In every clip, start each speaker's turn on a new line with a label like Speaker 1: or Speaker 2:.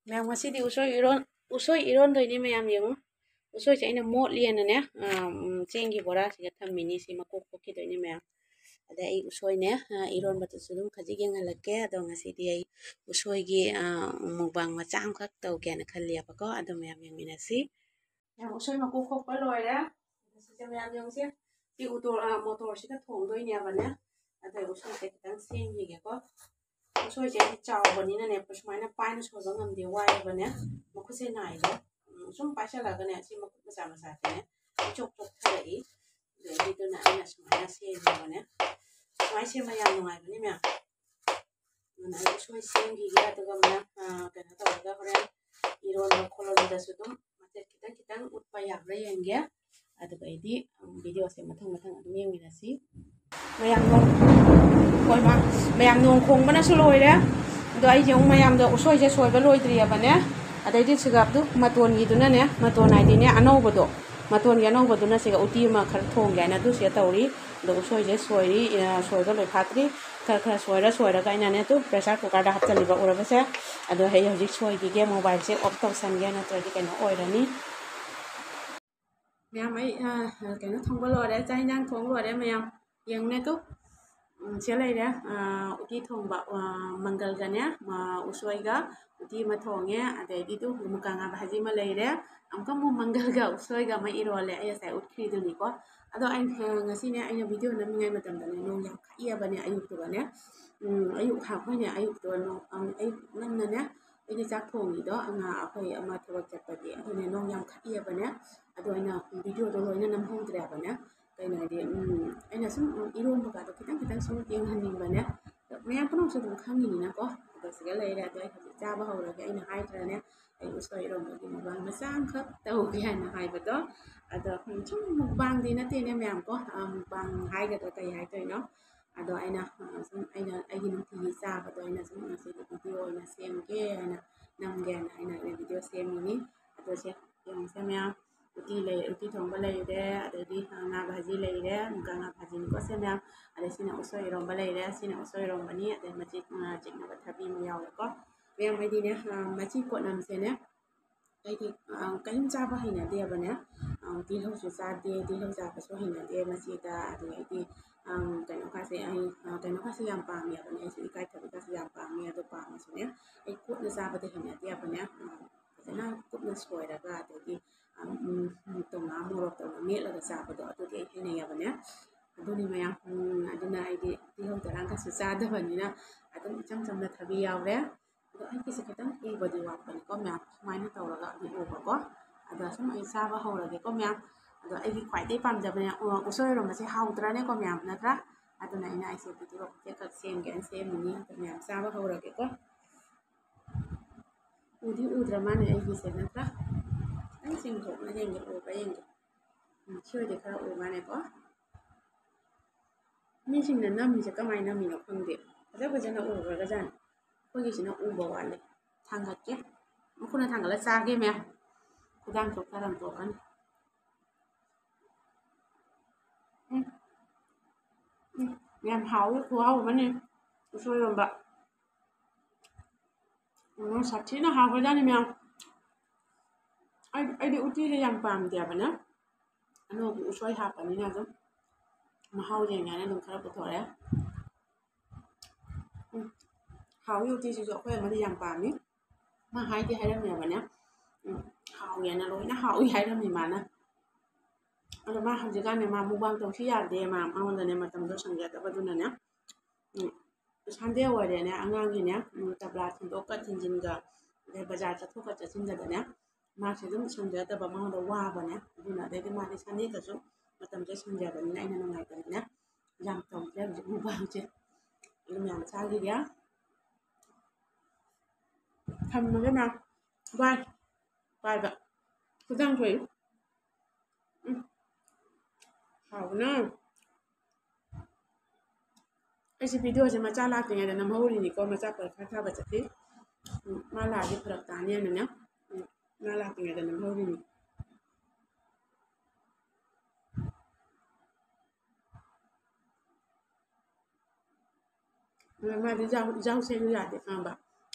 Speaker 1: ꯃꯌꯥꯝ ꯉꯁꯤꯗꯤ ꯎꯁꯣꯏ ꯏꯔꯣꯟꯗꯣꯏꯅꯦ ꯃꯌꯥꯝ ꯌꯦꯡꯉꯨ ꯎꯁꯣꯏꯁꯦ ꯑꯩꯅ ꯃꯣꯠꯂꯦꯅꯅꯦ ꯆꯦꯡꯒꯤ ꯕꯣꯔꯥꯁꯤꯒ ꯊꯝꯃꯤꯅꯤ ꯁꯤ ꯃꯀꯣꯛ ꯈꯣꯛꯈꯤꯗꯣꯏꯅꯦ ꯃꯌꯥꯝ ꯑꯗ ꯑꯩ ꯎꯁꯣꯏꯅꯦ ꯏꯔꯣꯟꯕꯗꯨꯁꯨ ꯑꯗꯨꯝ ꯈꯖꯤꯛ ꯌꯦꯡꯍꯜꯂꯛꯀꯦ ꯑꯗꯣ ꯉꯁꯤꯗꯤ ꯑꯩ ꯎꯁꯣꯏꯒꯤ ꯃꯨꯛꯕꯥꯡ ꯃꯆꯥ ꯑꯃꯈꯛ ꯇꯧꯒꯦꯅ ꯈꯜꯂꯤꯌꯦꯕꯀꯣ ꯑꯗꯣ ꯃꯌꯥꯝ ꯌꯦꯡꯃꯤꯟꯅꯁꯤ ꯃꯌꯥꯝ ꯎꯁꯣꯏ ꯃꯀꯣꯛ ꯈꯣꯛꯄ ꯂꯣꯏꯔꯦ ꯁꯤꯁꯦ ꯃꯌꯥꯝ ꯌꯦꯡꯉꯨꯁꯦ ꯁꯤ ꯃꯣꯇꯣꯔꯁꯤꯗ ꯊꯣꯡꯗꯣꯏꯅꯦꯕꯅꯦ ꯑꯗꯣ ꯎꯁꯣꯏꯁꯦ ꯈꯤꯇꯪ ꯁꯦꯝꯈꯤꯒꯦꯀꯣ ꯎꯁꯣꯏꯁꯦ ꯆꯥꯎꯕꯅꯤꯅꯅꯦ ꯁꯨꯃꯥꯏꯅ ꯄꯥꯏꯅ ꯁꯣꯏꯕ ꯉꯝꯗꯦ ꯋꯥꯏꯕꯅꯦ ꯃꯈꯨꯠꯁꯦ ꯅꯥꯏꯗꯣ ꯁꯨꯝ ꯄꯥꯏꯁꯜꯂꯒꯅꯦ ꯁꯤ ꯃꯈꯨꯠ ꯃꯆꯥ ꯃꯆꯥꯁꯦꯅꯦ ꯆꯣꯛ ꯆꯣꯛꯊꯔꯛꯏ ꯑꯗꯨꯗꯨꯅ ꯑꯩꯅ ꯁꯨꯃꯥꯏꯅ ꯁꯦꯝꯈꯤꯕꯅꯦ ꯁꯨꯃꯥꯏꯅ ꯁꯦꯝꯕ ꯌꯥꯝ ꯅꯨꯡꯉꯥꯏꯕꯅꯤ ꯃꯌꯥꯝ ꯑꯗꯨꯅ ꯑꯩ ꯎꯁꯣꯏ ꯁꯦꯝꯈꯤꯒꯦ ꯑꯗꯨꯒ ꯃꯌꯥꯝ ꯀꯩꯅꯣ ꯇꯧꯔꯒ ꯍꯣꯔꯦꯟ ꯏꯔꯣꯟꯕ ꯈꯣꯠꯂꯣꯟꯕꯗꯁꯨ ꯑꯗꯨꯝ ꯃꯆꯦꯠ ꯈꯤꯇꯪ ꯈꯤꯇꯪ ꯎꯠꯄ ꯌꯥꯕ꯭ꯔꯥ ꯌꯦꯡꯒꯦ ꯑꯗꯨꯒ ꯑꯩꯗꯤ ꯚꯤꯗꯤꯑꯣꯁꯦ ꯃꯊꯪ ꯃꯊꯪ ꯑꯗꯨꯝ ꯌꯦꯡꯃꯤꯟꯅꯁꯤ ꯃꯌꯥꯝ ꯍꯣꯏ ꯃꯌꯥꯝ ꯅꯣꯡ ꯈꯣꯡꯕꯅꯁꯨ ꯂꯣꯏꯔꯦ ꯑꯗꯣ ꯑꯩꯁꯦ ꯑꯃꯨꯛ ꯃꯌꯥꯝꯗ ꯎꯁꯣꯏꯁꯦ ꯁꯣꯏꯕ ꯂꯣꯏꯗ꯭ꯔꯤꯑꯕꯅꯦ ꯑꯗꯩꯗꯤ ꯁꯤꯒꯞꯗꯨ ꯃꯇꯣꯟꯒꯤꯗꯨꯅꯅꯦ ꯃꯇꯣꯟ ꯍꯥꯏꯗꯤꯅꯦ ꯑꯅꯧꯕꯗꯣ ꯃꯇꯣꯟꯒꯤ ꯑꯅꯧꯕꯗꯨꯅ ꯁꯤꯒ ꯎꯇꯤ ꯑꯃ ꯈꯔ ꯊꯣꯡꯒꯦ ꯍꯥꯏꯅ ꯑꯗꯨ ꯁꯤꯗ ꯇꯧꯔꯤ ꯑꯗꯣ ꯎꯁꯣꯏꯁꯦ ꯁꯣꯏꯕ ꯂꯣꯏꯐꯥꯠꯇ꯭ꯔꯤ ꯈꯔ ꯁꯣꯏꯔꯒ ꯑꯩꯅꯅꯦ ꯑꯗꯨ ꯄ꯭ꯔꯦꯁꯔ ꯀꯨꯀꯔꯗ ꯍꯥꯞꯆꯤꯜꯂꯤꯕ ꯎꯔꯕꯁꯦ ꯑꯗꯣ ꯑꯩ ꯍꯧꯖꯤꯛ ꯁꯣꯏꯈꯤꯒꯦ ꯃꯣꯕꯥꯏꯜꯁꯦ ꯑꯣꯐ ꯇꯧꯁꯟꯒꯦ ꯅꯠꯇ꯭ꯔꯗꯤ ꯀꯩꯅꯣ ꯑꯣꯏꯔꯅꯤ ꯃꯌꯥꯝ ꯑꯩ ꯀꯩꯅꯣ ꯊꯣꯡꯕ ꯂꯣꯏꯔꯦ ꯆꯥꯛ ꯏꯟꯖꯥꯡ ꯊꯣꯡꯕ ꯂꯣꯏꯔꯦ ꯃꯌꯥꯝ ꯌꯦꯡꯉꯨꯅꯦ ꯇꯨ ꯁꯤ ꯂꯩꯔꯦ ꯎꯇꯤ ꯊꯣꯡꯕ ꯃꯪꯒꯜꯒꯅꯦ ꯎꯁꯣꯏꯒ ꯎꯇꯤ ꯑꯃ ꯊꯣꯡꯉꯦ ꯑꯗꯩꯗꯤ ꯇꯨ ꯃꯨꯀꯥ ꯉꯥ ꯚꯥꯖꯤ ꯑꯃ ꯂꯩꯔꯦ ꯑꯃꯨꯛꯀ ꯑꯃꯨꯛ ꯃꯪꯒꯜꯒ ꯎꯁꯣꯏꯒ ꯑꯃ ꯏꯔꯣꯜꯂꯦ ꯑꯩ ꯉꯁꯥꯏ ꯎꯠꯈ꯭ꯔꯤꯗꯨꯅꯤꯀꯣ ꯑꯗꯣ ꯉꯁꯤꯅꯦ ꯑꯩꯅ ꯚꯤꯗꯤꯑꯣ ꯅꯝꯃꯤꯉꯩ ꯃꯇꯝꯗꯅꯦ ꯅꯣꯡ ꯌꯥꯝ ꯈꯛꯏꯕꯅꯦ ꯑꯌꯨꯛꯇꯨꯒꯅꯦ ꯑꯌꯨꯛ ꯑꯩꯈꯣꯏꯅꯦ ꯑꯌꯨꯛꯇꯣ ꯑꯌꯨꯛ ꯉꯟꯅꯅꯦ ꯑꯩꯗꯤ ꯆꯥꯛ ꯊꯣꯡꯉꯤꯗꯣ ꯑꯩꯈꯣꯏ ꯑꯃ ꯊꯕꯛ ꯆꯠꯄꯗꯤ ꯑꯗꯨꯅꯦ ꯅꯣꯡ ꯌꯥꯝ ꯈꯛꯏꯕꯅꯦ ꯑꯗꯣ ꯑꯩꯅ ꯚꯤꯗꯤꯑꯣꯗꯣ ꯂꯣꯏꯅ ꯅꯝꯍꯧꯗ꯭ꯔꯦꯕꯅꯦ ꯀꯩꯅꯣ ꯍꯥꯏꯗꯤ ꯑꯩꯅ ꯁꯨꯝ ꯏꯔꯣꯟꯕꯒꯗꯣ ꯈꯤꯇꯪ ꯈꯤꯇꯪ ꯁꯨꯝ ꯌꯦꯡꯍꯟꯅꯤꯡꯕꯅꯦ ꯃꯌꯥꯝ ꯄꯨꯝꯅꯃꯛꯁꯨ ꯑꯗꯨꯝ ꯈꯪꯉꯤꯅꯤꯅꯀꯣ ꯑꯗꯣ ꯁꯤꯒ ꯂꯩꯔꯦ ꯑꯗꯣ ꯑꯩ ꯍꯧꯖꯤꯛ ꯆꯥꯕ ꯍꯧꯔꯒꯦ ꯑꯩꯅ ꯍꯥꯏꯗ꯭ꯔꯅꯦ ꯑꯩ ꯎꯁꯣꯏ ꯏꯔꯣꯟꯕꯒꯤ ꯃꯨꯛꯕꯥꯡ ꯃꯆꯥ ꯑꯃꯈꯛ ꯇꯧꯒꯦ ꯍꯥꯏꯅ ꯍꯥꯏꯕꯗꯣ ꯑꯗꯣ ꯁꯨꯝ ꯃꯨꯛꯕꯥꯡꯗꯤ ꯅꯠꯇꯦꯅꯦ ꯃꯌꯥꯝ ꯀꯣ ꯃꯨꯛꯕꯥꯡ ꯍꯥꯏꯒꯗ꯭ꯔꯥ ꯀꯩ ꯍꯥꯏꯗꯣꯏꯅꯣ ꯑꯗꯣ ꯑꯩꯅ ꯑꯩꯒꯤ ꯅꯨꯡꯇꯤꯒꯤ ꯆꯥꯕꯗꯣ ꯑꯩꯅ ꯁꯨꯝ ꯉꯁꯤꯗꯤ ꯚꯤꯗꯤꯑꯣ ꯑꯣꯏꯅ ꯁꯦꯝꯒꯦ ꯍꯥꯏꯅ ꯅꯝꯒꯦꯅ ꯑꯩꯅ ꯚꯤꯗꯤꯑꯣ ꯁꯦꯝꯃꯤꯅꯤ ꯑꯗꯣ ꯌꯦꯡꯉꯨꯁꯦ ꯃꯌꯥꯝ ꯎꯇꯤ ꯊꯣꯡꯕ ꯂꯩꯔꯦ ꯑꯗꯩꯗꯤ ꯉꯥ ꯚꯥꯖꯤ ꯂꯩꯔꯦ ꯃꯨꯀꯥ ꯉꯥ ꯚꯥꯖꯤꯅꯤꯀꯣ ꯁꯦ ꯃꯌꯥꯝ ꯑꯗꯩ ꯁꯤꯅ ꯎꯁꯣꯏ ꯏꯔꯣꯝꯕ ꯂꯩꯔꯦ ꯁꯤꯅ ꯎꯁꯣꯏ ꯏꯔꯣꯝꯕꯅꯤ ꯑꯗꯩ ꯃꯆꯤ ꯆꯤꯛꯅꯕ ꯊꯕꯤ ꯑꯃ ꯌꯥꯎꯔꯦꯀꯣ ꯃꯌꯥꯝ ꯑꯩꯗꯤꯅꯦ ꯃꯆꯤ ꯀꯣꯠꯅꯝꯁꯦꯅꯦ ꯑꯩꯗꯤ ꯀꯔꯤꯝ ꯆꯥꯕ ꯍꯩꯅꯗꯦꯕꯅꯦ ꯇꯤꯜꯍꯧꯁꯨ ꯆꯥꯗꯦ ꯇꯤꯜꯍꯧ ꯆꯥꯕꯁꯨ ꯍꯩꯅꯗꯦ ꯃꯆꯤꯗ ꯑꯗꯩꯗꯤ ꯀꯩꯅꯣꯀꯥꯁꯦ ꯌꯥꯝ ꯄꯥꯝꯃꯦꯕꯅꯦ ꯑꯩꯁꯨ ꯏꯀꯥꯏꯊꯕꯤꯒꯥꯁꯦ ꯌꯥꯝ ꯄꯥꯝꯃꯦ ꯑꯗꯣ ꯄꯥꯝꯃꯁꯨꯅꯦ ꯑꯩ ꯀꯨꯠꯅ ꯆꯥꯕꯗꯤ ꯍꯩꯅꯗꯦꯕꯅꯦ ꯐꯖꯅ ꯀꯨꯞꯅ ꯁꯣꯏꯔꯒ ꯑꯗꯩꯗꯤ ꯇꯣꯉꯥ ꯃꯣꯔꯣꯛ ꯇꯧꯔꯒ ꯃꯦꯠꯂꯒ ꯆꯥꯕꯗꯣ ꯑꯗꯨꯗꯤ ꯑꯩ ꯍꯩꯅꯩꯌꯦꯕꯅꯦ ꯑꯗꯨꯅꯤ ꯃꯌꯥꯝ ꯑꯗꯨꯅ ꯑꯩꯗꯤ ꯇꯤꯜꯍꯧ ꯆꯅꯝꯒꯁꯨ ꯆꯥꯗꯕꯅꯤꯅ ꯑꯗꯨꯝ ꯏꯆꯝ ꯆꯝꯅ ꯊꯕꯤ ꯌꯥꯎꯔꯦ ꯑꯗꯣ ꯑꯩꯒꯤꯁꯦ ꯈꯤꯇꯪ ꯎꯕꯗꯤ ꯋꯥꯠꯄꯅꯤꯀꯣ ꯃꯌꯥꯝ ꯁꯨꯃꯥꯏꯅ ꯇꯧꯔꯒ ꯑꯗꯨꯝ ꯎꯕꯀꯣ ꯑꯗꯣ ꯁꯨꯝ ꯑꯩ ꯆꯥꯕ ꯍꯧꯔꯒꯦꯀꯣ ꯃꯌꯥꯝ ꯑꯗꯣ ꯑꯩꯒꯤ ꯈ꯭ꯋꯥꯏꯗꯒꯤ ꯄꯥꯝꯖꯕꯅꯦ ꯎꯁꯣꯏ ꯏꯔꯣꯝꯕꯁꯦ ꯍꯥꯎꯗ꯭ꯔꯅꯦꯀꯣ ꯃꯌꯥꯝ ꯅꯠꯇ꯭ꯔꯥ ꯑꯗꯨꯅ ꯑꯩꯁꯦ ꯚꯤꯗꯤꯑꯣ ꯈꯛ ꯁꯦꯝꯒꯦꯅ ꯁꯦꯝꯃꯤꯅꯤ ꯑꯗꯣ ꯃꯌꯥꯝ ꯆꯥꯕ ꯍꯧꯔꯒꯦꯀꯣ ꯎꯗ꯭ꯔ ꯃꯥꯅꯦ ꯑꯩꯒꯤꯁꯦ ꯅꯠꯇ꯭ꯔꯥ ꯈꯤꯇꯪ ꯆꯤꯡꯊꯣꯛꯅ ꯌꯦꯡꯒꯦ ꯎꯕ꯭ꯔꯥ ꯌꯦꯡꯒꯦ ꯁꯤ ꯑꯣꯏꯗꯤ ꯈꯔ ꯎ ꯃꯥꯅꯦꯀꯣ ꯃꯤꯁꯤꯡꯅ ꯅꯝꯃꯤꯁꯦ ꯀꯃꯥꯏꯅ ꯅꯝꯃꯤꯅꯣ ꯈꯪꯗꯦ ꯐꯖꯅ ꯎꯈ꯭ꯔꯒꯖꯥꯠꯅꯤ ꯑꯩꯈꯣꯏꯒꯤꯁꯤꯅ ꯎꯕ ꯋꯥꯠꯂꯦ ꯊꯥꯡꯒꯠꯀꯦ ꯃꯈꯨꯠꯅ ꯊꯥꯡꯒꯠꯂ ꯆꯥꯒꯦ ꯃꯌꯥꯝ ꯈꯨꯗꯥꯡ ꯆꯣꯛꯊꯔ ꯇꯣꯛꯀꯅꯤ ꯌꯥꯝ ꯍꯥꯎꯋꯤ ꯈꯨꯍꯥꯎ ꯑꯃꯅꯤ ꯎꯁꯣꯏ ꯏꯔꯣꯝꯕ ꯁꯥꯊꯤꯅ ꯍꯥꯎꯈ꯭ꯔꯖꯥꯠꯅꯤ ꯃꯌꯥꯝ ꯑꯩꯗꯤ ꯎꯇꯤꯁꯦ ꯌꯥꯝ ꯄꯥꯝꯗꯦꯕꯅ ꯑꯅꯧꯕ ꯎꯁꯣꯏ ꯍꯥꯞꯄꯅꯤꯅ ꯑꯗꯨꯝ ꯃꯍꯥꯎ ꯌꯦꯡꯉꯥꯏꯅ ꯑꯗꯨꯝ ꯈꯔ ꯄꯨꯊꯣꯔꯛꯑꯦ ꯍꯥꯎꯋꯤ ꯎꯇꯤꯁꯤꯁꯨ ꯑꯩꯈꯣꯏ ꯑꯃꯗꯤ ꯌꯥꯝ ꯄꯥꯝꯃꯤ ꯃꯥ ꯍꯥꯏꯗꯤ ꯍꯥꯏꯔꯝꯃꯦꯕꯅꯦ ꯍꯥꯎꯋꯦꯅ ꯂꯣꯏꯅ ꯍꯥꯎꯋꯤ ꯍꯥꯏꯔꯝꯃꯤ ꯃꯥꯅ ꯑꯗꯣ ꯃꯥ ꯍꯧꯖꯤꯛꯀꯥꯟꯗꯤ ꯃꯥ ꯃꯨꯛꯕꯥꯡ ꯇꯧꯁꯤ ꯌꯥꯗꯦ ꯃꯉꯣꯟꯗꯅꯦ ꯃꯇꯝꯗꯣ ꯁꯪꯖꯗꯕꯗꯨꯅꯅꯦ ꯁꯟꯗꯦ ꯑꯣꯏꯔꯦꯅꯦ ꯑꯉꯥꯡꯒꯤꯅꯦ ꯇꯕ꯭ꯂꯥ ꯊꯤꯟꯗꯣꯛꯀ ꯊꯤꯟꯖꯤꯟꯒ ꯑꯗꯩ ꯕꯖꯥꯔ ꯆꯠꯊꯣꯛꯀ ꯆꯠꯁꯤꯟꯒꯗꯅꯦ ꯃꯥꯁꯦ ꯑꯗꯨꯝ ꯁꯪꯖꯗꯕ ꯃꯉꯣꯟꯗ ꯋꯥꯕꯅꯦ ꯑꯗꯨꯅ ꯑꯗꯩꯗꯤ ꯃꯥꯗꯤ ꯁꯟꯗꯦꯗꯁꯨ ꯃꯇꯝꯁꯦ ꯁꯪꯖꯕꯅꯤꯅ ꯑꯩꯅ ꯅꯨꯡꯉꯥꯏꯇꯕꯅꯤꯅ ꯌꯥꯝ ꯇꯧꯗ꯭ꯔꯦ ꯍꯧꯖꯤꯛ ꯃꯨꯛꯕꯥꯡꯁꯦ ꯑꯗꯨꯝ ꯌꯥꯝ ꯆꯥꯈꯤꯒꯦ ꯊꯝꯃꯒꯦ ꯃꯌꯥꯝ ꯕꯥꯏ ꯄꯥꯏꯕ ꯈꯨꯗꯥꯡ ꯊꯣꯛꯏ ꯍꯥꯎꯕꯅ ꯑꯩꯁꯦ ꯚꯤꯗꯤꯑꯣꯁꯦ ꯃꯆꯥ ꯂꯥꯛꯇ꯭ꯔꯤꯉꯩꯗ ꯅꯝꯍꯧꯔꯤꯅꯤꯀꯣ ꯃꯆꯥ ꯄꯔꯤꯈꯥ ꯊꯥꯕ ꯆꯠꯈꯤ ꯃꯥ ꯂꯥꯛꯑꯗꯤ ꯐꯔꯛ ꯇꯥꯅꯤꯅꯅꯦ ꯃꯥ ꯂꯥꯛꯇ꯭ꯔꯤꯉꯩꯗ ꯅꯝꯍꯧꯔꯤꯅꯤ ꯑꯗ ꯃꯥꯗꯤ ꯏꯖꯥꯎ ꯁꯦꯝꯕ ꯌꯥꯗꯦ ꯈꯪꯕ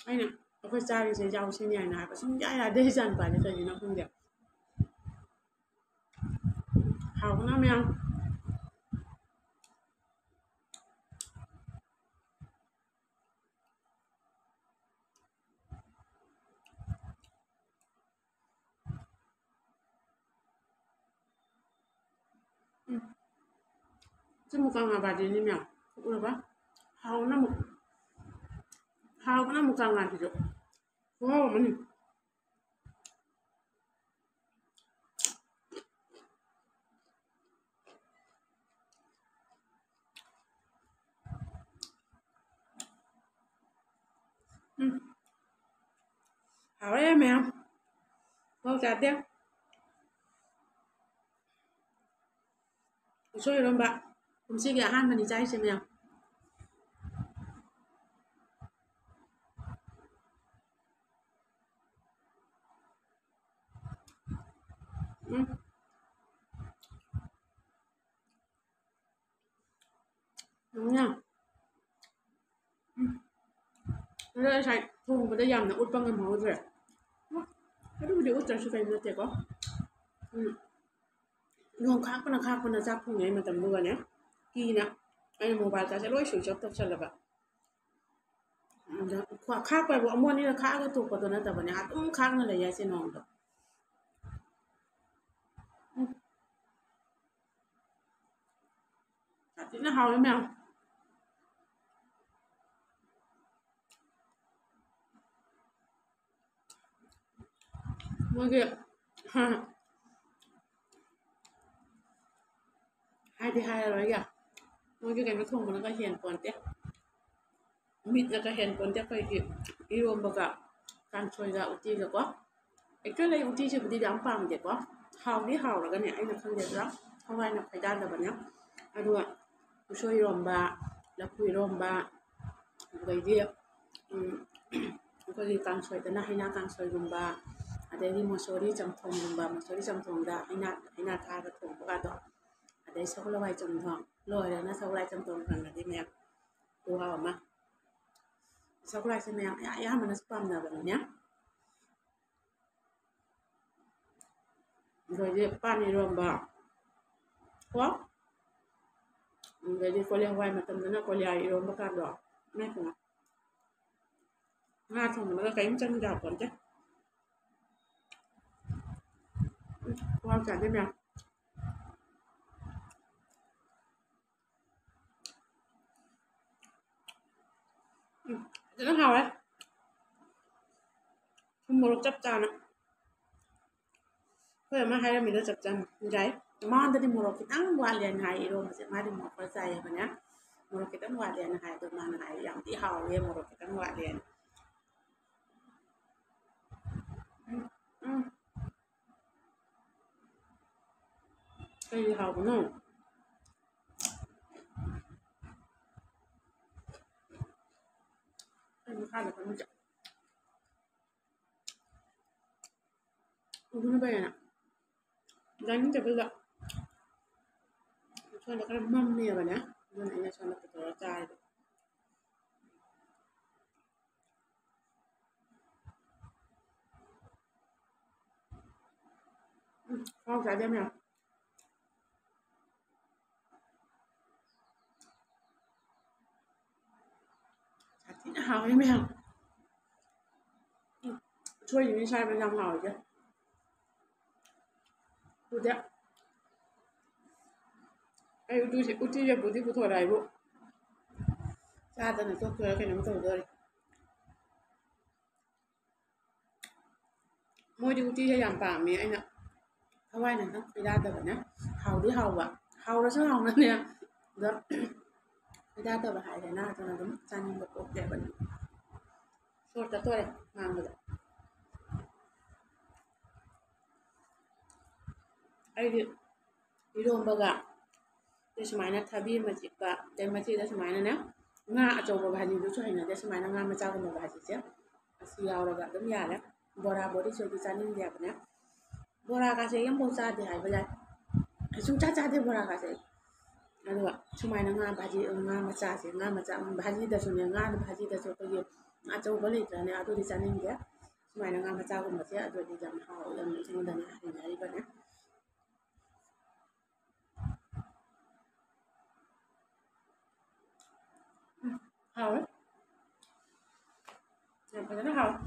Speaker 1: ꯑꯩꯅ ꯑꯩꯈꯣꯏ ꯆꯥꯔꯤꯁꯦ ꯌꯥꯎꯁꯤꯅꯤ ꯍꯥꯏꯅ ꯍꯥꯏꯕ ꯁꯨꯡꯌꯥ ꯌꯥꯗꯦ ꯏꯆꯥ ꯅꯨꯄꯥꯁꯦ ꯀꯩꯒꯤꯅꯣ ꯈꯪꯗꯦ ꯍꯥꯎꯕꯅ ꯃꯌꯥꯝ ꯆꯨꯝ ꯀꯪꯉꯕꯗꯤꯅꯤ ꯃꯌꯥꯝ ꯎꯔꯕ ꯍꯥꯎꯕꯅ ꯑꯃꯨꯛ ꯀꯪꯉꯥꯗꯤꯁꯨ ꯈꯨꯍꯥꯎ ꯑꯃꯅꯤ ꯍꯥꯎꯔꯦ ꯃꯌꯥꯝ ꯄꯥꯎ ꯆꯥꯗꯦ ꯎꯁꯣꯏ ꯏꯔꯣꯝꯕ ꯀꯨꯝꯁꯤꯒꯤ ꯑꯍꯥꯟꯕꯅꯤ ꯆꯥꯔꯤꯁꯦ ꯃꯌꯥꯝ ꯑꯗꯣ ꯉꯁꯥꯏ ꯊꯣꯡꯕꯗ ꯌꯥꯝꯅ ꯎꯠꯄ ꯉꯝꯍꯧꯗ꯭ꯔꯦ ꯑꯗꯨꯕꯨꯗꯤ ꯎꯠꯇ꯭ꯔꯁꯨ ꯀꯩꯝ ꯅꯠꯇꯦꯀꯣ ꯅꯣꯡ ꯈꯥꯛꯄꯅ ꯆꯥꯛ ꯊꯣꯡꯉꯤꯉꯩ ꯃꯇꯝꯗꯨꯒꯅꯦ ꯀꯤꯅ ꯑꯩꯅ ꯃꯣꯕꯥꯏꯜ ꯂꯣꯏ ꯁ꯭ꯋꯤꯆ ꯑꯣꯐ ꯇꯧꯁꯜꯂꯕ ꯑꯗ ꯈꯥꯛꯄ ꯍꯥꯏꯕꯨ ꯑꯃꯨꯛ ꯑꯅꯤꯔꯛ ꯈꯥꯛꯑꯒ ꯇꯣꯛꯄꯗꯣ ꯅꯠꯇꯕꯅꯦ ꯑꯗꯨꯝ ꯈꯥꯛꯅ ꯂꯩ ꯍꯥꯏꯁꯦ ꯅꯣꯡꯗꯣ ꯁꯥꯊꯤꯅ ꯍꯥꯎꯋꯤ ꯃꯌꯥꯝ ꯃꯣꯏꯒꯤ ꯍꯥꯏꯗꯤ ꯍꯥꯏꯔꯔꯣꯏꯒꯦ ꯃꯣꯏꯒꯤ ꯀꯩꯅꯣ ꯊꯣꯡꯕꯅꯒ ꯍꯦꯟ ꯄꯣꯟꯇꯦ ꯃꯤꯠꯅꯒ ꯍꯦꯟ ꯄꯣꯟꯇꯦ ꯑꯩꯈꯣꯏꯒꯤ ꯏꯔꯣꯝꯕꯒ ꯀꯥꯡꯁꯣꯏꯒ ꯎꯇꯤꯒꯀꯣ ꯑꯦꯛꯆꯨꯋꯦꯂꯤ ꯑꯩ ꯎꯇꯤꯁꯤꯕꯨꯗꯤ ꯌꯥꯝ ꯄꯥꯝꯗꯦꯀꯣ ꯍꯥꯎꯗꯤ ꯍꯥꯎꯔꯒꯅꯦ ꯑꯩꯅ ꯈꯪꯖꯦꯗ ꯊꯋꯥꯏꯅ ꯈꯣꯏꯗꯥꯗꯕꯅꯦ ꯑꯗꯨꯒ ꯎꯁꯣꯏ ꯏꯔꯣꯝꯕ ꯂꯐꯨ ꯏꯔꯣꯝꯕ ꯑꯗꯩꯗꯤ ꯑꯩꯈꯣꯏꯒꯤ ꯀꯥꯡꯁꯣꯏꯗꯅ ꯍꯩꯅꯥ ꯀꯥꯡꯁꯣꯏꯒꯨꯝꯕ ꯑꯗꯩꯗꯤ ꯃꯨꯁꯣꯔꯤ ꯆꯝꯊꯣꯡꯒꯨꯝꯕ ꯃꯨꯁꯣꯔꯤ ꯆꯝꯊꯣꯡꯗ ꯍꯩꯅꯥ ꯊꯥꯒ ꯊꯣꯡꯕꯒꯗꯣ ꯑꯗꯩ ꯁꯒꯣꯜ ꯍꯋꯥꯏ ꯆꯝꯊꯣꯡ ꯂꯣꯏꯔꯦꯅ ꯁꯒꯣꯜ ꯍꯋꯥꯏ ꯆꯝꯊꯣꯡ ꯐꯪꯉꯗꯤ ꯃꯌꯥꯝ ꯈꯨꯍꯥꯎ ꯑꯃ ꯁꯒꯣꯜ ꯍꯋꯥꯏꯁꯦ ꯃꯌꯥꯝ ꯑꯌꯥꯝꯕꯅꯁꯨ ꯄꯥꯝꯅꯕꯅꯤꯅꯦ ꯑꯩꯈꯣꯏꯗꯤ ꯄꯥꯟ ꯏꯔꯣꯝꯕ ꯀꯣ ꯑꯗꯩꯗꯤ ꯀꯣꯂꯤ ꯍꯋꯥꯏ ꯃꯇꯝꯗꯅ ꯀꯣꯂꯤꯍꯋꯥꯏ ꯏꯔꯣꯝꯕ ꯀꯥꯗꯣ ꯏꯃꯥꯏꯄꯦꯝꯃ ꯉꯥ ꯊꯣꯡꯕꯗꯒ ꯀꯔꯤꯝ ꯆꯪꯗ ꯌꯥꯄꯣꯟꯇꯦ ꯈꯨꯍꯥꯎ ꯆꯥꯗꯣꯏ ꯃꯌꯥꯝ ꯐꯖꯅ ꯍꯥꯎꯔꯦ ꯊꯨꯝ ꯃꯣꯔꯣꯛ ꯆꯞ ꯆꯥꯅ ꯑꯩꯈꯣꯏ ꯑꯃ ꯍꯥꯏꯔꯝꯃꯤꯗꯣ ꯆꯞ ꯆꯥꯅ ꯌꯥꯏ ꯃꯉꯣꯟꯗꯗꯤ ꯃꯣꯔꯣꯛ ꯈꯤꯇꯪ ꯋꯥꯠꯂꯦꯅ ꯍꯥꯏ ꯏꯔꯣꯝꯕꯁꯦ ꯃꯥꯗꯤ ꯃꯣꯔꯣꯛ ꯈꯔ ꯆꯥꯏꯌꯦꯕꯅꯦ ꯃꯣꯔꯣꯛ ꯈꯤꯇꯪ ꯋꯥꯠꯂꯦꯅ ꯍꯥꯏ ꯑꯗꯣ ꯃꯥꯅ ꯍꯥꯏ ꯌꯥꯝꯗꯤ ꯍꯥꯎꯋꯦ ꯃꯣꯔꯣꯛ ꯈꯤꯇꯪ ꯋꯥꯠꯂꯦꯅ ꯀꯩꯒꯤ ꯍꯥꯎꯕꯅꯣ ꯑꯩ ꯃꯈꯥꯗ ꯐꯝꯃꯤꯁꯦ ꯎꯕꯅ ꯐꯩꯌꯦꯅ ꯗꯥꯏꯅꯤꯡ ꯇꯦꯕꯜꯗ ꯁꯣꯝꯗ ꯈꯔ ꯃꯝꯃꯦꯕꯅꯦ ꯑꯗꯨꯅ ꯑꯩꯅ ꯁꯣꯝꯗ ꯄꯨꯊꯣꯔꯒ ꯆꯥꯔꯤꯕ ꯈꯨꯍꯥꯎ ꯆꯥꯗꯦ ꯃꯌꯥꯝ ꯁꯥꯊꯤꯅ ꯍꯥꯎꯋꯤ ꯃꯌꯥꯝ ꯎꯁꯣꯏꯁꯤꯅꯤ ꯁꯥꯏꯕ ꯌꯥꯝ ꯍꯥꯎꯔꯤꯁꯦ ꯎꯗꯦ ꯑꯩ ꯎꯇꯤꯁꯦ ꯄꯨꯊꯣꯔꯛꯑꯦꯕꯨ ꯆꯥꯗꯅ ꯇꯣꯛꯇꯣꯏꯔꯥ ꯀꯩꯅꯣꯝ ꯇꯧꯗꯣꯔꯦ ꯃꯣꯏꯗꯤ ꯎꯇꯤꯁꯦ ꯌꯥꯝ ꯄꯥꯝꯃꯦ ꯑꯩꯅ ꯊꯋꯥꯏꯅ ꯈꯤꯇꯪ ꯈꯣꯏꯗꯥꯗꯕꯅꯦ ꯍꯥꯎꯗꯤ ꯍꯥꯎꯕ ꯍꯥꯎꯔꯁꯨ ꯍꯥꯎꯅꯅꯦ ꯑꯗꯣ ꯈꯣꯏꯗꯥꯗꯕ ꯍꯥꯏꯔꯦꯅ ꯑꯗꯨꯅ ꯑꯗꯨꯝ ꯆꯥꯅꯤꯡꯕ ꯄꯣꯛꯇꯦꯕ ꯁꯣꯔ ꯇꯠꯇꯣꯔꯦ ꯉꯥꯡꯕꯗ ꯑꯩꯗꯤ ꯏꯔꯣꯝꯕꯒ ꯁꯨꯃꯥꯏꯅ ꯊꯕꯤ ꯑꯃ ꯆꯤꯛꯄ ꯑꯗꯩ ꯃꯆꯦꯗ ꯁꯨꯃꯥꯏꯅꯅꯦ ꯉꯥ ꯑꯆꯧꯕ ꯚꯥꯖꯤꯗꯨꯁꯨ ꯍꯩꯅꯗꯦ ꯁꯨꯃꯥꯏꯅ ꯉꯥ ꯃꯆꯥꯒꯨꯝꯕ ꯚꯥꯖꯤꯁꯦ ꯑꯁꯤ ꯌꯥꯎꯔꯒ ꯑꯗꯨꯝ ꯌꯥꯔꯦ ꯕꯣꯔꯥ ꯕꯣꯔꯤꯁꯨꯗꯤ ꯆꯥꯅꯤꯡꯗꯦ ꯍꯥꯏꯕꯅꯦ ꯕꯣꯔꯥꯒꯁꯦ ꯑꯩ ꯑꯃꯐꯥꯎ ꯆꯥꯗꯦ ꯍꯥꯏꯕ ꯌꯥꯏ ꯑꯩ ꯁꯨꯡꯆꯥ ꯆꯥꯗꯦ ꯕꯣꯔꯥꯒꯁꯦ ꯑꯗꯨꯒ ꯁꯨꯃꯥꯏꯅ ꯉꯥ ꯃꯆꯥꯁꯦ ꯉꯥ ꯃꯆꯥ ꯚꯥꯖꯤꯗꯁꯨꯅꯦ ꯉꯥ ꯚꯥꯖꯤꯗꯁꯨ ꯑꯩꯈꯣꯏꯒꯤ ꯑꯆꯧꯕ ꯂꯩꯇ꯭ꯔꯅꯦ ꯑꯗꯨꯗꯤ ꯆꯥꯅꯤꯡꯗꯦ ꯁꯨꯃꯥꯏꯅ ꯉꯥ ꯃꯆꯥꯒꯨꯝꯕꯁꯦ ꯑꯗꯨꯗꯤ ꯌꯥꯝ ꯍꯥꯎꯋꯦ ꯌꯥꯝ ꯑꯩꯉꯣꯟꯗꯅꯦ ꯍꯩꯅꯔꯤꯕꯅꯦ ꯍꯥꯎꯋꯦ ꯌꯥꯝ ꯐꯖꯅ ꯍꯥꯎꯋꯦ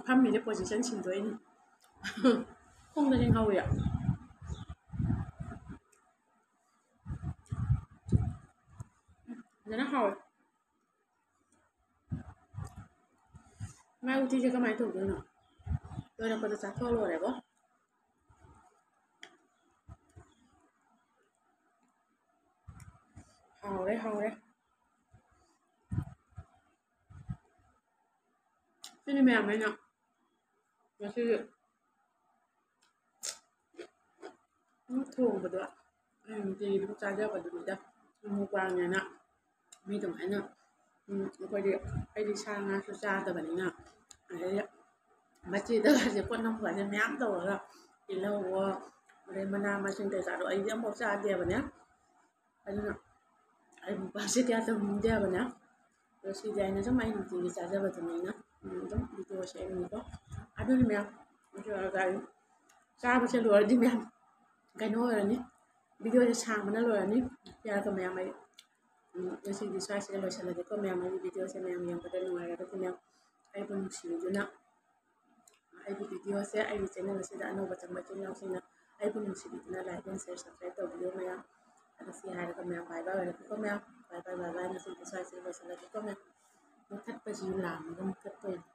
Speaker 1: ꯐꯝꯃꯤꯁꯦ ꯄꯣꯖꯤꯁꯟ ꯁꯤꯟꯗꯣꯛꯏꯅꯤ ꯈꯣꯡꯗ ꯂꯦꯡꯍꯧꯋꯤꯐꯖꯅ ꯍꯥꯎꯋꯦ ꯃꯥꯏ ꯎꯇꯤꯁꯦ ꯀꯃꯥꯏꯅ ꯇꯧꯗꯣꯏꯅꯣ ꯂꯣꯏꯔꯛꯄꯗ ꯆꯥꯊꯣꯛꯑ ꯂꯣꯏꯔꯦꯕꯣ ꯍꯥꯎꯔꯦ ꯍꯥꯎꯔꯦ ꯁꯤꯅꯤ ꯃꯌꯥꯝ ꯑꯩꯅ ꯉꯁꯤꯒꯤ ꯊꯣꯡꯕꯗꯣ ꯑꯩ ꯅꯨꯡꯇꯤꯒꯤ ꯑꯗꯨꯝ ꯆꯥꯖꯕꯗꯨꯅꯤꯗ ꯃꯨꯛꯕꯥꯡꯅꯦꯅ ꯃꯤ ꯑꯗꯨꯃꯥꯏꯅ ꯑꯩꯈꯣꯏꯗꯤ ꯑꯩꯗꯤ ꯁꯥ ꯉꯥꯁꯨ ꯆꯥꯗꯕꯅꯤꯅ ꯑꯗꯩ ꯃꯆꯤꯗꯒꯁꯦ ꯄꯣꯠꯅꯝꯒꯁꯦ ꯃꯌꯥꯝ ꯇꯧꯔꯒ ꯇꯤꯜꯍꯧꯋꯣ ꯑꯗꯩ ꯃꯅꯥ ꯃꯁꯤꯡ ꯀꯩꯀꯥꯗꯣ ꯑꯩꯗꯤ ꯑꯃꯐꯥꯎ ꯆꯥꯗꯦꯕꯅꯦ ꯑꯗꯨꯅ ꯑꯩ ꯃꯨꯛꯕꯥꯡꯁꯦ ꯀꯌꯥ ꯇꯧꯅꯤꯡꯗꯦꯕꯅꯦ ꯑꯗꯣ ꯁꯤꯗꯤ ꯑꯩꯅ ꯁꯨꯝ ꯑꯩ ꯅꯨꯡꯇꯤꯒꯤ ꯆꯥꯖꯕꯗꯨꯅꯤꯅ ꯑꯗꯨꯝ ꯚꯤꯗꯤꯑꯣ ꯁꯦꯝꯃꯤꯅꯤꯀꯣ ꯑꯗꯨꯅꯤ ꯃꯌꯥꯝ ꯑꯗꯨ ꯆꯥꯕꯁꯦ ꯂꯣꯏꯔꯗꯤ ꯃꯌꯥꯝ ꯀꯩꯅꯣ ꯑꯣꯏꯔꯅꯤ ꯚꯤꯗꯤꯑꯣꯁꯦ ꯁꯥꯡꯕꯅ ꯂꯣꯏꯔꯅꯤ ꯌꯥꯔꯒ ꯃꯌꯥꯝ ꯑꯩ ꯉꯁꯤꯗꯤ ꯁ꯭ꯋꯥꯏꯁꯤꯗ ꯂꯣꯏꯁꯤꯜꯂꯒꯦꯀꯣ ꯃꯌꯥꯝ ꯑꯩꯒꯤ ꯚꯤꯗꯤꯑꯣꯁꯦ ꯃꯌꯥꯝ ꯌꯦꯡꯕꯗ ꯅꯨꯡꯉꯥꯏꯔꯒꯗꯤ ꯃꯌꯥꯝ ꯑꯩꯕꯨ ꯅꯨꯡꯁꯤꯕꯤꯗꯨꯅ ꯑꯩꯒꯤ ꯚꯤꯗꯤꯑꯣꯁꯦ ꯑꯩꯒꯤ ꯆꯦꯅꯦꯜ ꯑꯁꯤꯗ ꯑꯅꯧꯕ ꯆꯪꯕ ꯏꯆꯤꯜ ꯏꯅꯥꯎꯁꯤꯡꯅ ꯑꯩꯕꯨ ꯅꯨꯡꯁꯤꯕꯤꯗꯨꯅ ꯂꯥꯏꯛ ꯑꯦꯟ ꯁꯤꯌꯔ ꯁꯕꯁꯀ꯭ꯔꯥꯏꯕ ꯇꯧꯕꯤꯌꯨ ꯃꯌꯥꯝ ꯑꯗꯣ ꯁꯤ ꯍꯥꯏꯔꯒ ꯃꯌꯥꯝ ꯕꯥꯏ ꯕꯥꯏ ꯑꯣꯏꯔꯒꯦꯀꯣ ꯃꯌꯥꯝ ꯕꯥꯏ ꯕꯥꯏ ꯕꯥꯏ ꯕꯥꯏ ꯉꯁꯤꯗꯤ ꯁ꯭ꯋꯥꯏꯁꯤꯗ ꯂꯣꯏꯁꯤꯜꯂꯒꯦꯀꯣ ꯃꯌꯥꯝ ꯃꯨꯊꯠꯄꯁꯤ ꯂꯥꯝꯃꯒ ꯃꯨꯊꯠꯇꯣꯏꯅꯤ